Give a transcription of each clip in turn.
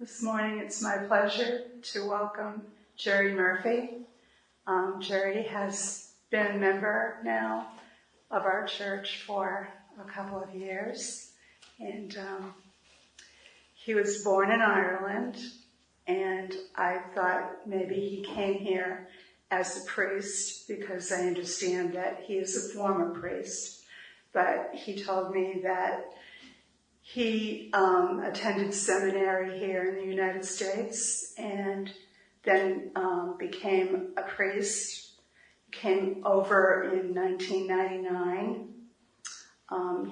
This morning it's my pleasure to welcome Gerry Murphy. Gerry has been a member now of our church for a couple of years, and he was born in Ireland, and I thought maybe he came here as a priest because I understand that he is a former priest, but he told me that he attended seminary here in the United States and then became a priest. Came over in 1999.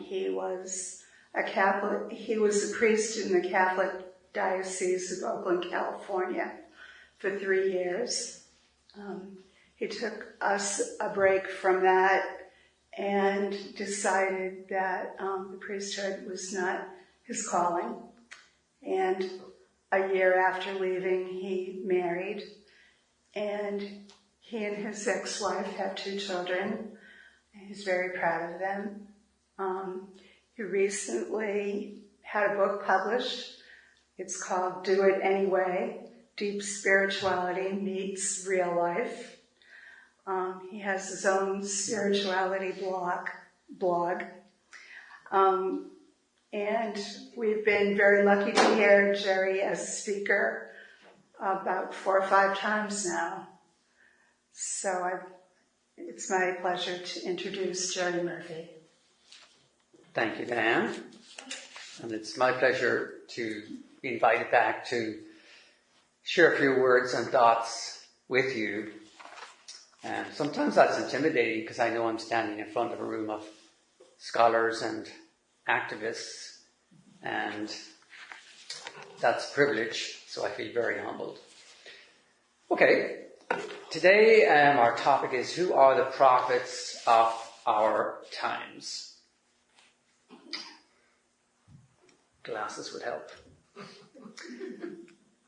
He was a Catholic. He was a priest in the Catholic Diocese of Oakland, California, for 3 years. He took us a break from that and decided that the priesthood was not his calling. And a year after leaving, he married, and he and his ex-wife have 2 children. He's very proud of them. He recently had a book published. It's called Do It Anyway, Deep Spirituality Meets Real Life. He has his own spirituality blog. And we've been very lucky to hear Gerry as a speaker about 4 or 5 times now. So it's my pleasure to introduce Gerry Murphy. Thank you, Diane. And it's my pleasure to be invited back to share a few words and thoughts with you. And sometimes that's intimidating because I know I'm standing in front of a room of scholars and activists, and that's a privilege, so I feel very humbled. Okay, today our topic is, who are the prophets of our times? Glasses would help.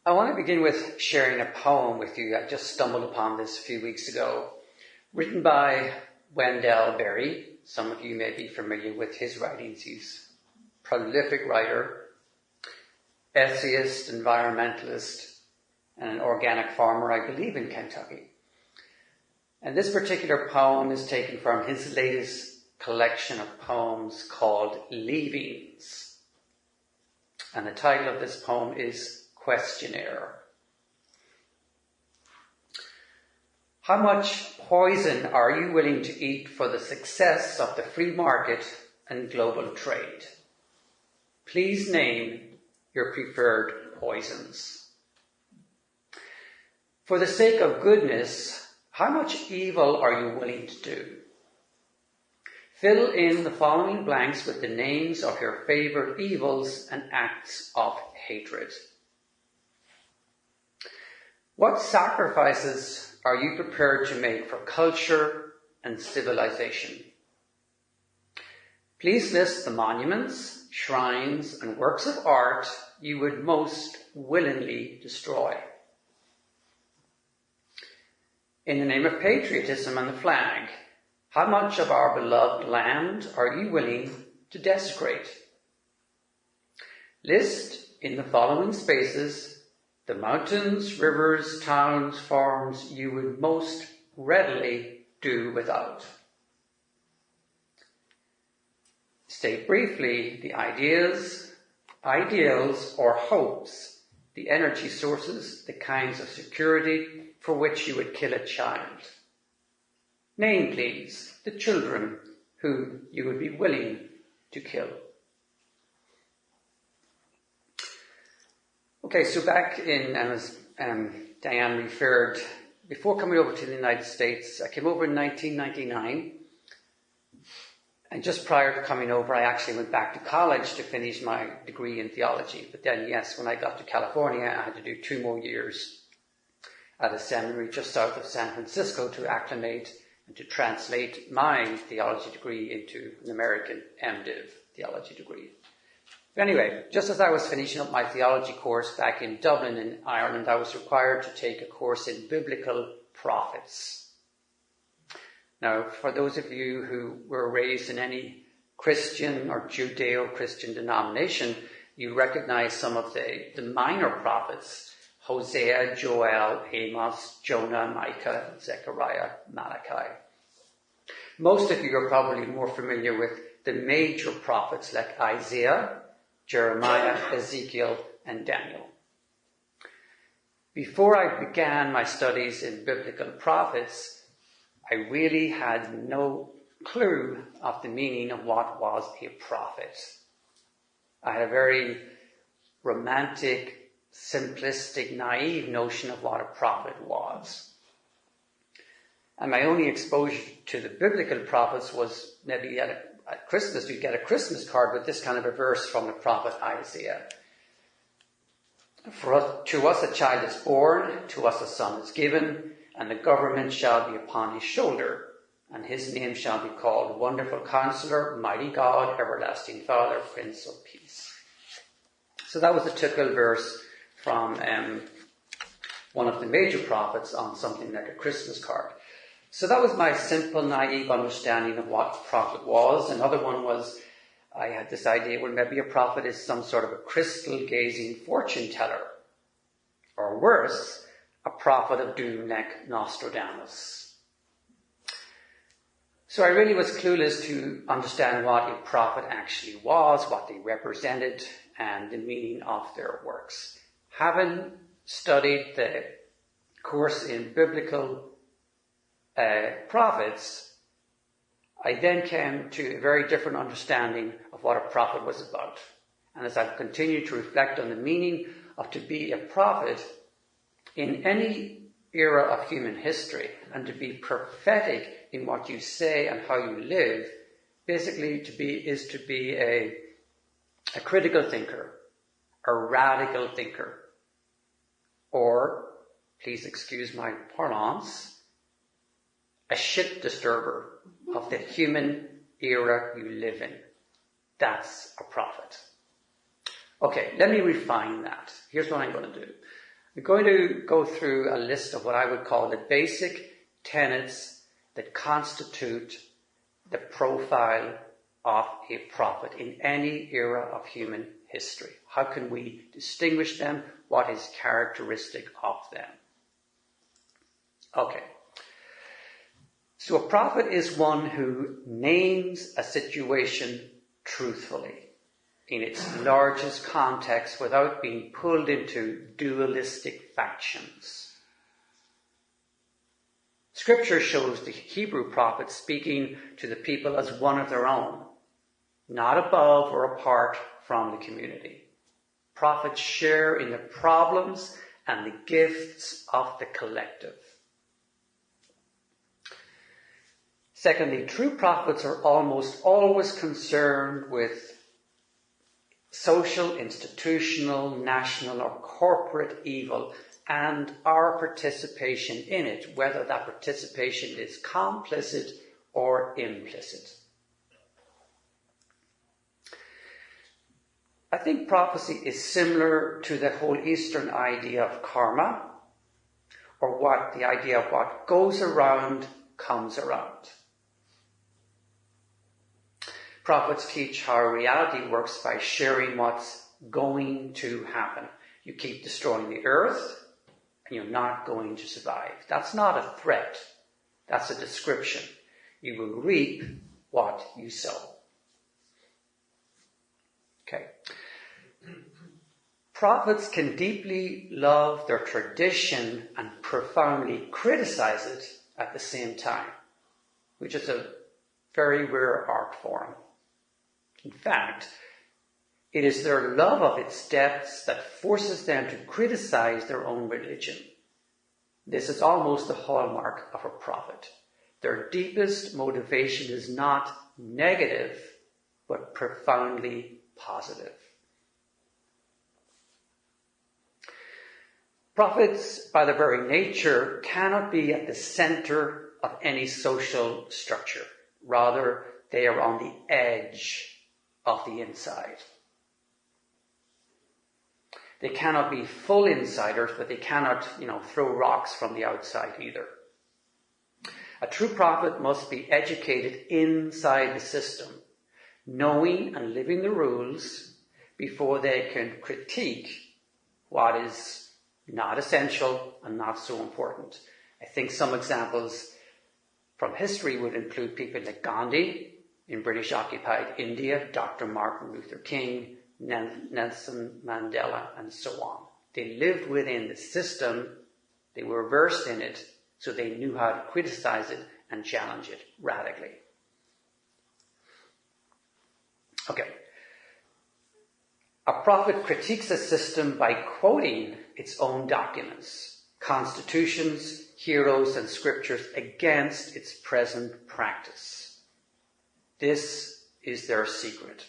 I want to begin with sharing a poem with you. I just stumbled upon this a few weeks ago, written by Wendell Berry. Some of you may be familiar with his writings. He's a prolific writer, essayist, environmentalist, and an organic farmer, I believe, in Kentucky. And this particular poem is taken from his latest collection of poems called Leavings. And the title of this poem is Questionnaire. How much poison are you willing to eat for the success of the free market and global trade? Please name your preferred poisons. For the sake of goodness, how much evil are you willing to do? Fill in the following blanks with the names of your favorite evils and acts of hatred. What sacrifices are you prepared to make for culture and civilization? Please list the monuments, shrines, and works of art you would most willingly destroy. In the name of patriotism and the flag, how much of our beloved land are you willing to desecrate? List in the following spaces the mountains, rivers, towns, farms you would most readily do without. State briefly the ideas, ideals, or hopes, the energy sources, the kinds of security for which you would kill a child. Name, please, the children who you would be willing to kill. Okay, so back in, as Diane referred, before coming over to the United States, I came over in 1999. And just prior to coming over, I actually went back to college to finish my degree in theology. But then, yes, when I got to California, I had to do 2 more years at a seminary just south of San Francisco to acclimate and to translate my theology degree into an American MDiv theology degree. But anyway, just as I was finishing up my theology course back in Dublin in Ireland, I was required to take a course in biblical prophets. Now, for those of you who were raised in any Christian or Judeo-Christian denomination, you recognize some of the minor prophets: Hosea, Joel, Amos, Jonah, Micah, Zechariah, Malachi. Most of you are probably more familiar with the major prophets like Isaiah, Jeremiah, Ezekiel, and Daniel. Before I began my studies in biblical prophets, I really had no clue of the meaning of what was a prophet. I had a very romantic, simplistic, naive notion of what a prophet was. And my only exposure to the biblical prophets was maybe at Christmas. You'd get a Christmas card with this kind of a verse from the prophet Isaiah. To us a child is born, to us a son is given, and the government shall be upon his shoulder, and his name shall be called Wonderful Counselor, Mighty God, Everlasting Father, Prince of Peace. So that was a typical verse from one of the major prophets on something like a Christmas card. So that was my simple, naive understanding of what a prophet was. Another one was, I had this idea, well, maybe a prophet is some sort of a crystal-gazing fortune teller. Or worse, a prophet of doom like Nostradamus. So I really was clueless to understand what a prophet actually was, what they represented, and the meaning of their works. Having studied the course in biblical prophets, I then came to a very different understanding of what a prophet was about. And as I've continued to reflect on the meaning of to be a prophet in any era of human history, and to be prophetic in what you say and how you live, basically to be a critical thinker, a radical thinker, or, please excuse my parlance, a shit disturber of the human era you live in. That's a prophet. Okay, let me refine that. Here's what I'm going to do. I'm going to go through a list of what I would call the basic tenets that constitute the profile of a prophet in any era of human history. How can we distinguish them? What is characteristic of them? Okay. So a prophet is one who names a situation truthfully in its largest context without being pulled into dualistic factions. Scripture shows the Hebrew prophet speaking to the people as one of their own, not above or apart from the community. Prophets share in the problems and the gifts of the collective. Secondly, true prophets are almost always concerned with social, institutional, national, or corporate evil and our participation in it, whether that participation is complicit or implicit. I think prophecy is similar to the whole Eastern idea of karma, or the idea of what goes around comes around. Prophets teach how reality works by sharing what's going to happen. You keep destroying the earth, and you're not going to survive. That's not a threat. That's a description. You will reap what you sow. Okay. Prophets can deeply love their tradition and profoundly criticize it at the same time, which is a very rare art form. In fact, it is their love of its depths that forces them to criticize their own religion. This is almost the hallmark of a prophet. Their deepest motivation is not negative, but profoundly positive. Prophets, by their very nature, cannot be at the center of any social structure. Rather, they are on the edge of the inside. They cannot be full insiders, but they cannot, throw rocks from the outside either. A true prophet must be educated inside the system, knowing and living the rules, before they can critique what is not essential and not so important. I think some examples from history would include people like Gandhi in British-occupied India, Dr. Martin Luther King, Nelson Mandela, and so on. They lived within the system, they were versed in it, so they knew how to criticize it and challenge it radically. Okay. A prophet critiques a system by quoting its own documents, constitutions, heroes, and scriptures against its present practice. This is their secret.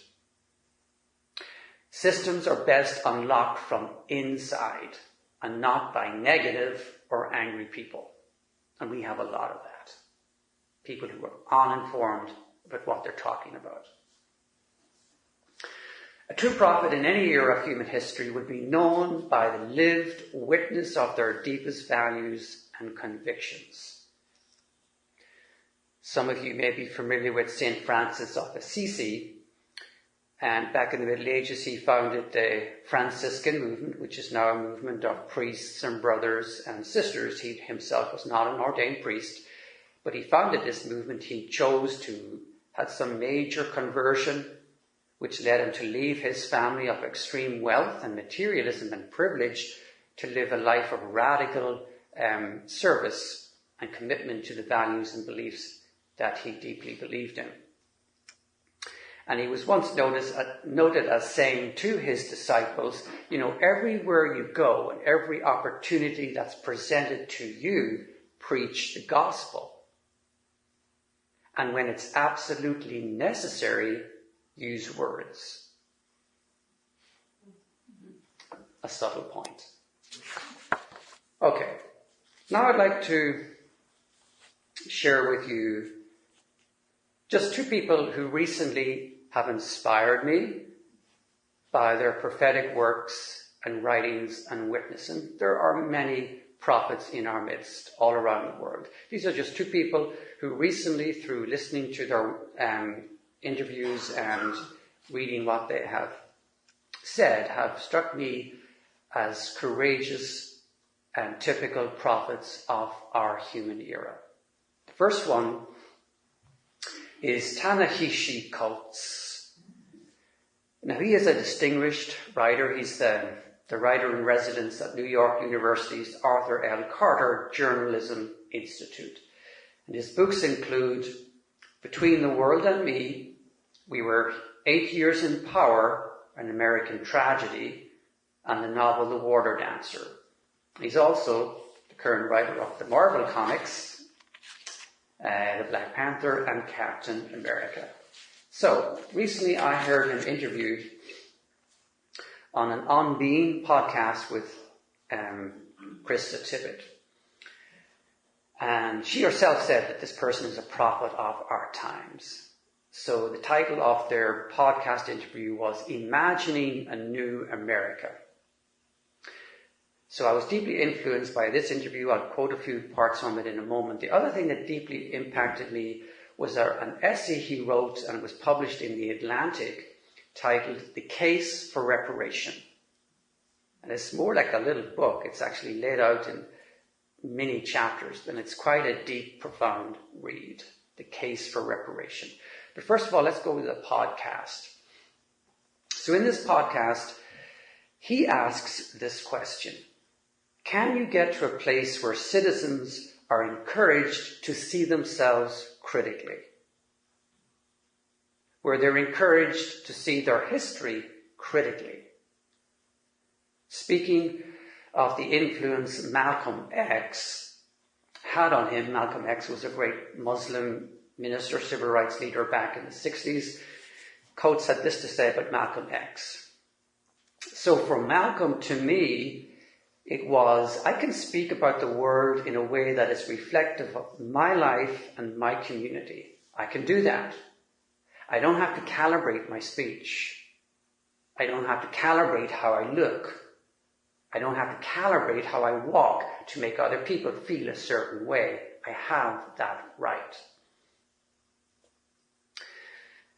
Systems are best unlocked from inside and not by negative or angry people. And we have a lot of that. People who are uninformed about what they're talking about. A true prophet in any era of human history would be known by the lived witness of their deepest values and convictions. Some of you may be familiar with St. Francis of Assisi, and back in the Middle Ages he founded the Franciscan movement, which is now a movement of priests and brothers and sisters. He himself was not an ordained priest, but he founded this movement. He had some major conversion, which led him to leave his family of extreme wealth and materialism and privilege to live a life of radical service and commitment to the values and beliefs that he deeply believed in. And he was once noted as saying to his disciples, everywhere you go and every opportunity that's presented to you, preach the gospel. And when it's absolutely necessary, use words. A subtle point. Okay, now I'd like to share with you just two people who recently have inspired me by their prophetic works and writings and witness. And there are many prophets in our midst all around the world. These are just two people who recently, through listening to their interviews and reading what they have said, have struck me as courageous and typical prophets of our human era. The first one is Ta-Nehisi Coates. Now, he is a distinguished writer. He's the writer in residence at New York University's Arthur L. Carter Journalism Institute. And his books include Between the World and Me, We Were 8 Years in Power, An American Tragedy, and the novel The Water Dancer. He's also the current writer of the Marvel comics, the Black Panther and Captain America. So, recently I heard him interviewed on an On Being podcast with Krista Tippett. And she herself said that this person is a prophet of our times. So the title of their podcast interview was Imagining a New America. So I was deeply influenced by this interview. I'll quote a few parts from it in a moment. The other thing that deeply impacted me was an essay he wrote, and it was published in The Atlantic, titled The Case for Reparation. And it's more like a little book. It's actually laid out in many chapters, and it's quite a deep, profound read. The Case for Reparation. But first of all, let's go to the podcast. So in this podcast, he asks this question: can you get to a place where citizens are encouraged to see themselves critically? Where they're encouraged to see their history critically? Speaking of the influence Malcolm X had on him, Malcolm X was a great Muslim minister, civil rights leader back in the 60s. Coates had this to say about Malcolm X. So for Malcolm, to me, it was, I can speak about the world in a way that is reflective of my life and my community. I can do that. I don't have to calibrate my speech. I don't have to calibrate how I look. I don't have to calibrate how I walk to make other people feel a certain way. I have that right.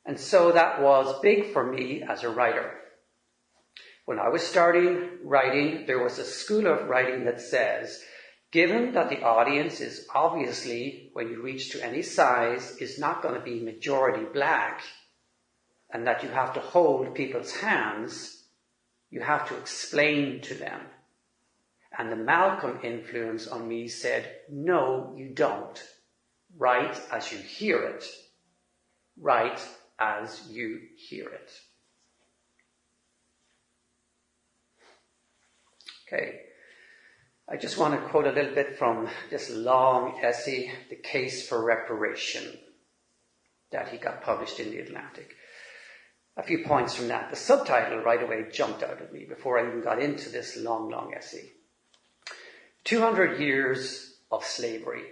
And so that was big for me as a writer. When I was starting writing, there was a school of writing that says, given that the audience is obviously, when you reach to any size, is not going to be majority black, and that you have to hold people's hands, you have to explain to them. And the Malcolm influence on me said, no, you don't. Write as you hear it. Write as you hear it. Okay. I just want to quote a little bit from this long essay, The Case for Reparation, that he got published in The Atlantic. A few points from that. The subtitle right away jumped out at me before I even got into this long, long essay. 200 years of slavery.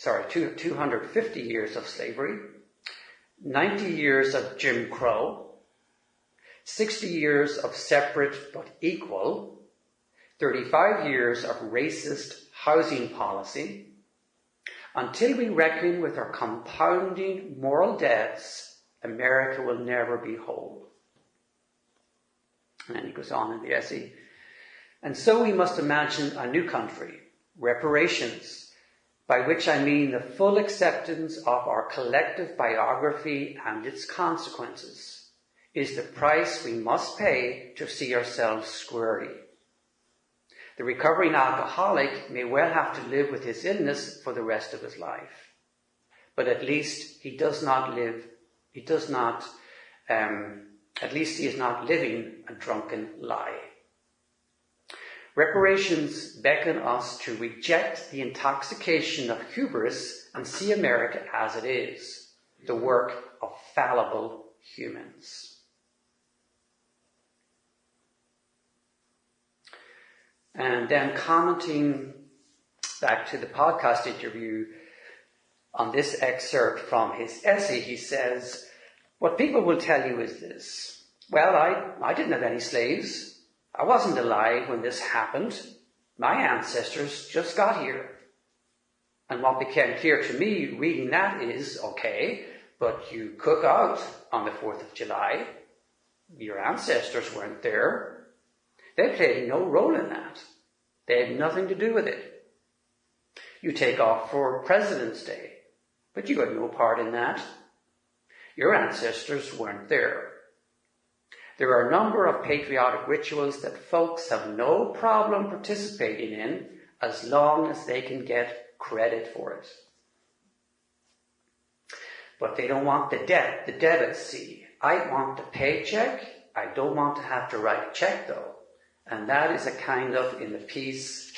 250 years of slavery. 90 years of Jim Crow. 60 years of separate but equal. 35 years of racist housing policy. Until we reckon with our compounding moral debts, America will never be whole. And then he goes on in the essay. And so we must imagine a new country, reparations, by which I mean the full acceptance of our collective biography and its consequences, is the price we must pay to see ourselves squarely. The recovering alcoholic may well have to live with his illness for the rest of his life, but at least he is not living a drunken lie. Reparations beckon us to reject the intoxication of hubris and see America as it is, the work of fallible humans. And then commenting back to the podcast interview on this excerpt from his essay, he says, what people will tell you is this. Well, I didn't have any slaves. I wasn't alive when this happened. My ancestors just got here. And what became clear to me reading that is, okay, but you cook out on the 4th of July. Your ancestors weren't there. They played no role in that. They had nothing to do with it. You take off for President's Day, but you had no part in that. Your ancestors weren't there. There are a number of patriotic rituals that folks have no problem participating in as long as they can get credit for it. But they don't want the debit, see. I want the paycheck. I don't want to have to write a check, though. And that is a kind of, in the piece,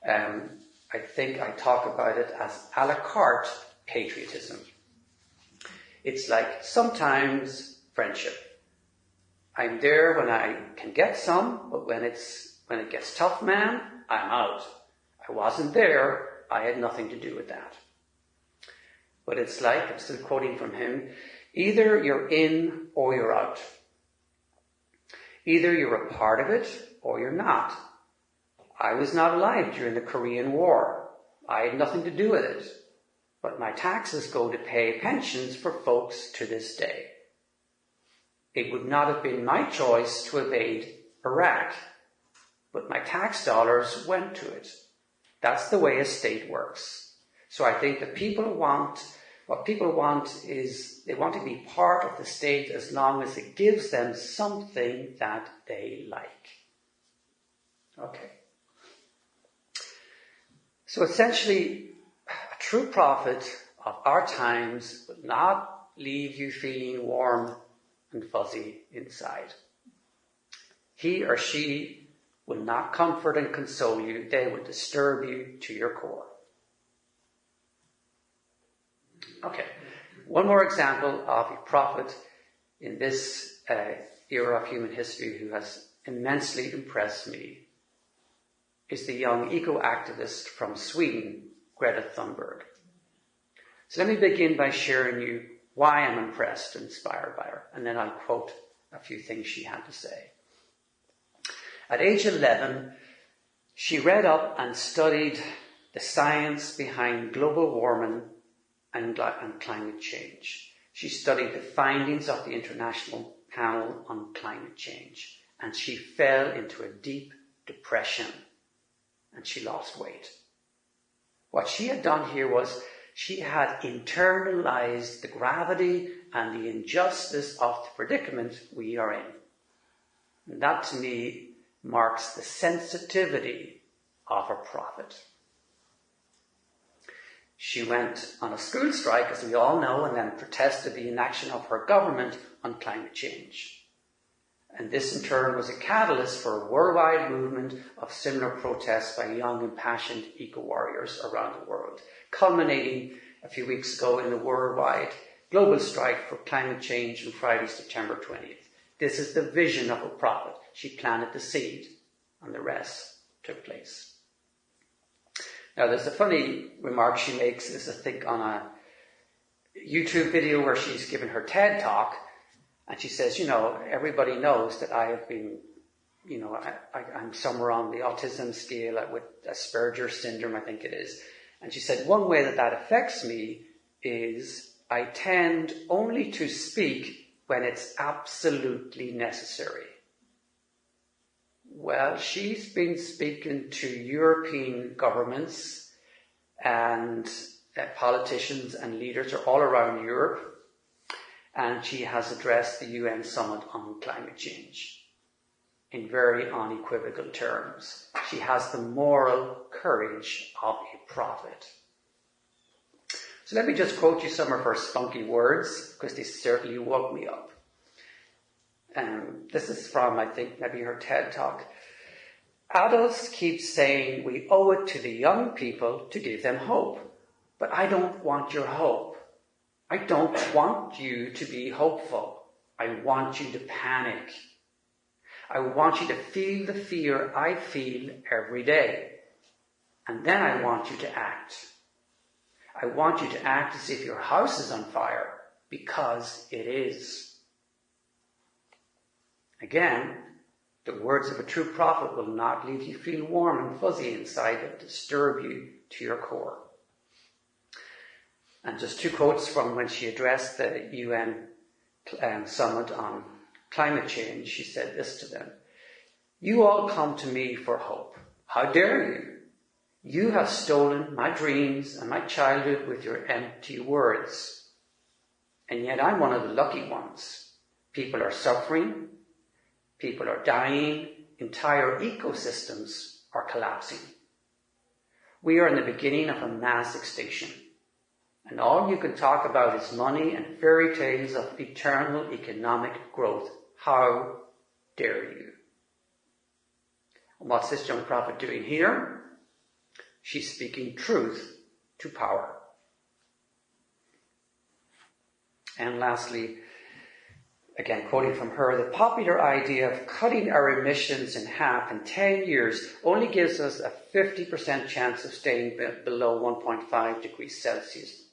I think I talk about it as a la carte patriotism. It's like sometimes friendship. I'm there when I can get some, but when it gets tough, man, I'm out. I wasn't there. I had nothing to do with that. But it's like, I'm still quoting from him, either you're in or you're out. Either you're a part of it or you're not. I was not alive during the Korean War. I had nothing to do with it. But my taxes go to pay pensions for folks to this day. It would not have been my choice to invade Iraq, but my tax dollars went to it. That's the way a state works. So I think what people want is they want to be part of the state as long as it gives them something that they like. Okay. So essentially, a true prophet of our times will not leave you feeling warm and fuzzy inside. He or she will not comfort and console you. They will disturb you to your core. Okay, one more example of a prophet in this era of human history who has immensely impressed me is the young eco-activist from Sweden, Greta Thunberg. So let me begin by sharing you why I'm impressed and inspired by her, and then I'll quote a few things she had to say. At age 11, she read up and studied the science behind global warming and climate change. She studied the findings of the International Panel on Climate Change, and she fell into a deep depression and she lost weight. What she had done here was she had internalized the gravity and the injustice of the predicament we are in. And that to me marks the sensitivity of a prophet. She went on a school strike, as we all know, and then protested the inaction of her government on climate change. And this in turn was a catalyst for a worldwide movement of similar protests by young, impassioned eco-warriors around the world, culminating a few weeks ago in the worldwide global strike for climate change on Friday, September 20th. This is the vision of a prophet. She planted the seed, and the rest took place. Now, there's a funny remark she makes, I think, on a YouTube video where she's given her TED talk, and she says, everybody knows that I have been, I'm somewhere on the autism scale with Asperger's syndrome, I think it is. And she said, one way that affects me is I tend only to speak when it's absolutely necessary. Well, she's been speaking to European governments and politicians and leaders all around Europe, and she has addressed the UN Summit on Climate Change in very unequivocal terms. She has the moral courage of a prophet. So let me just quote you some of her spunky words, because they certainly woke me up. This is from, I think, maybe her TED talk. Adults keep saying we owe it to the young people to give them hope. But I don't want your hope. I don't want you to be hopeful. I want you to panic. I want you to feel the fear I feel every day. And then I want you to act. I want you to act as if your house is on fire, because it is. Again, the words of a true prophet will not leave you feel warm and fuzzy inside, but disturb you to your core. And just two quotes from when she addressed the UN Summit on Climate Change. She said this to them: "You all come to me for hope. How dare you? You have stolen my dreams and my childhood with your empty words. And yet I'm one of the lucky ones. People are suffering. People are dying. Entire ecosystems are collapsing. We are in the beginning of a mass extinction. And all you can talk about is money and fairy tales of eternal economic growth. How dare you?" And what's this young prophet doing here? She's speaking truth to power. And lastly, again quoting from her, the popular idea of cutting our emissions in half in 10 years only gives us a 50% chance of staying below 1.5 degrees Celsius.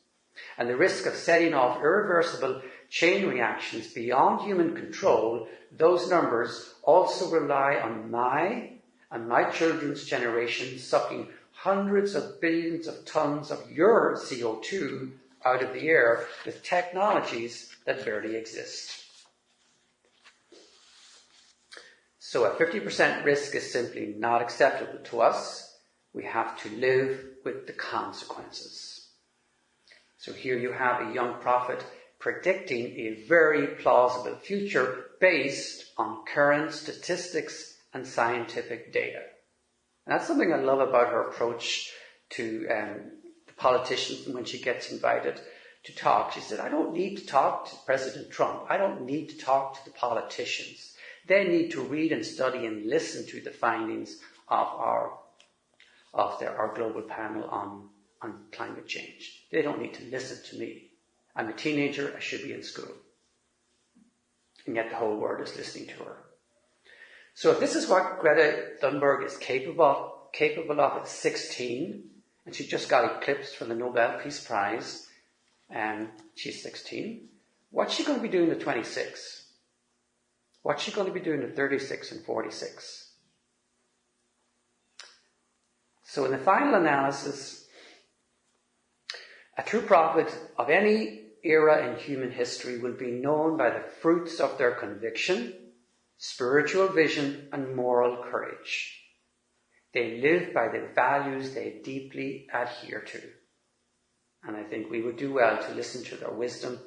And the risk of setting off irreversible chain reactions beyond human control, those numbers also rely on my and my children's generation sucking hundreds of billions of tons of your CO2 out of the air with technologies that barely exist. So a 50% risk is simply not acceptable to us. We have to live with the consequences. So here you have a young prophet predicting a very plausible future based on current statistics and scientific data. And that's something I love about her approach to the politicians when she gets invited to talk. She said, I don't need to talk to President Trump. I don't need to talk to the politicians. They need to read and study and listen to the findings of our global panel on climate change. They don't need to listen to me. I'm a teenager. I should be in school. And yet the whole world is listening to her. So if this is what Greta Thunberg is capable of at 16, and she just got eclipsed from the Nobel Peace Prize, and she's 16, what's she going to be doing at 26? What's she going to be doing at 36 and 46? So in the final analysis, a true prophet of any era in human history will be known by the fruits of their conviction spiritual vision and moral courage. They live by the values they deeply adhere to. And I think we would do well to listen to their wisdom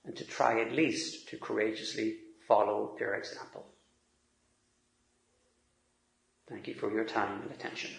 and to try at least to courageously follow their example. Thank you for your time and attention.